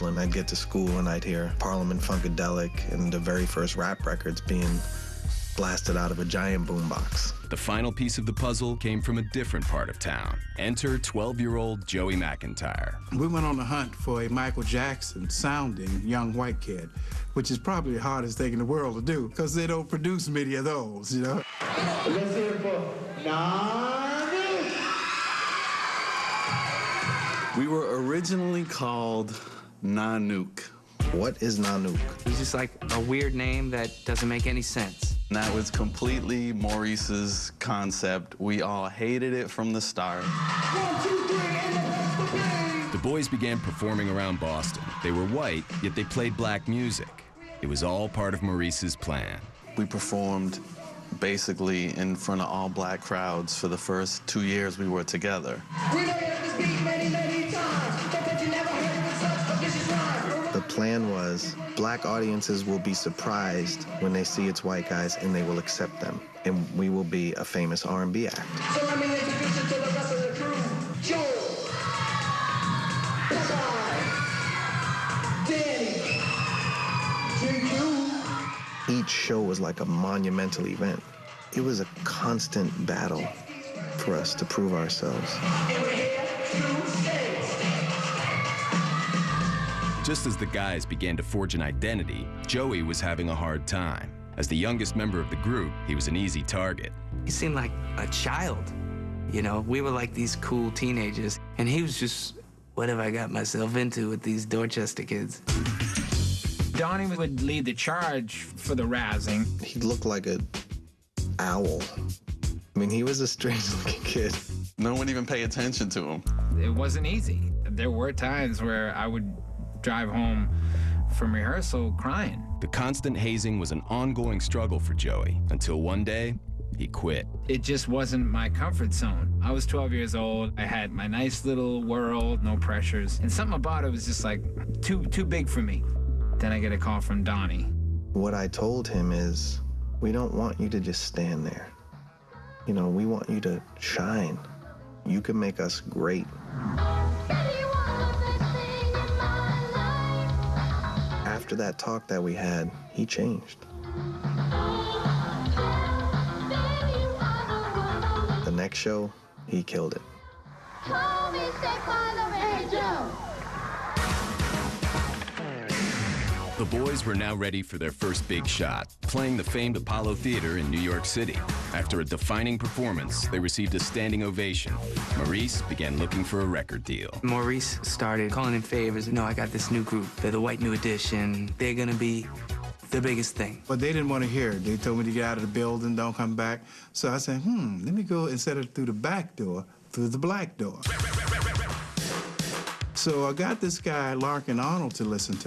Brooklyn. I'd get to school and I'd hear Parliament Funkadelic and the very first rap records being blasted out of a giant boombox. The final piece of the puzzle came from a different part of town. Enter 12-year-old Joey McIntyre. We went on the hunt for a Michael Jackson-sounding young white kid, which is probably the hardest thing in the world to do, because they don't produce many of those, you know? Let's hear it for Nanu. We were originally called Nanook. What is Nanook? It's just like a weird name that doesn't make any sense. And that was completely Maurice's concept. We all hated it from the start. 1, 2, 3, and that's the game. The boys began performing around Boston. They were white, yet they played black music. It was all part of Maurice's plan. We performed basically in front of all black crowds for the first 2 years we were together. We know you heard this beat many, many times, but you never heard it with such a vicious rhyme. The plan was black audiences will be surprised when they see it's white guys and they will accept them. And we will be a famous R&B act. So let me introduce you to the rest of the crew. Joel, Popeye, Danny, J.U. Each show was like a monumental event. It was a constant battle for us to prove ourselves. And we're here to stay. Just as the guys began to forge an identity, Joey was having a hard time. As the youngest member of the group, he was an easy target. He seemed like a child. You know, we were like these cool teenagers, and he was just, what have I got myself into with these Dorchester kids? Donnie would lead the charge for the razzing. He looked like an owl. I mean, he was a strange-looking kid. No one even paid attention to him. It wasn't easy. There were times where I would drive home from rehearsal crying. The constant hazing was an ongoing struggle for Joey, until one day, he quit. It just wasn't my comfort zone. I was 12 years old. I had my nice little world, no pressures. And something about it was just like too big for me. Then I get a call from Donnie. What I told him is, we don't want you to just stand there. You know, we want you to shine. You can make us great. After that talk that we had, he changed. The next show, he killed it. The boys were now ready for their first big shot, playing the famed Apollo Theater in New York City. After a defining performance, they received a standing ovation. Maurice began looking for a record deal. Maurice started calling in favors. I got this new group. They're the White New Edition. They're gonna be the biggest thing. But they didn't want to hear it. They told me to get out of the building, don't come back. So I said, let me go, instead of through the back door, through the black door. So I got this guy, Larkin Arnold, to listen to me.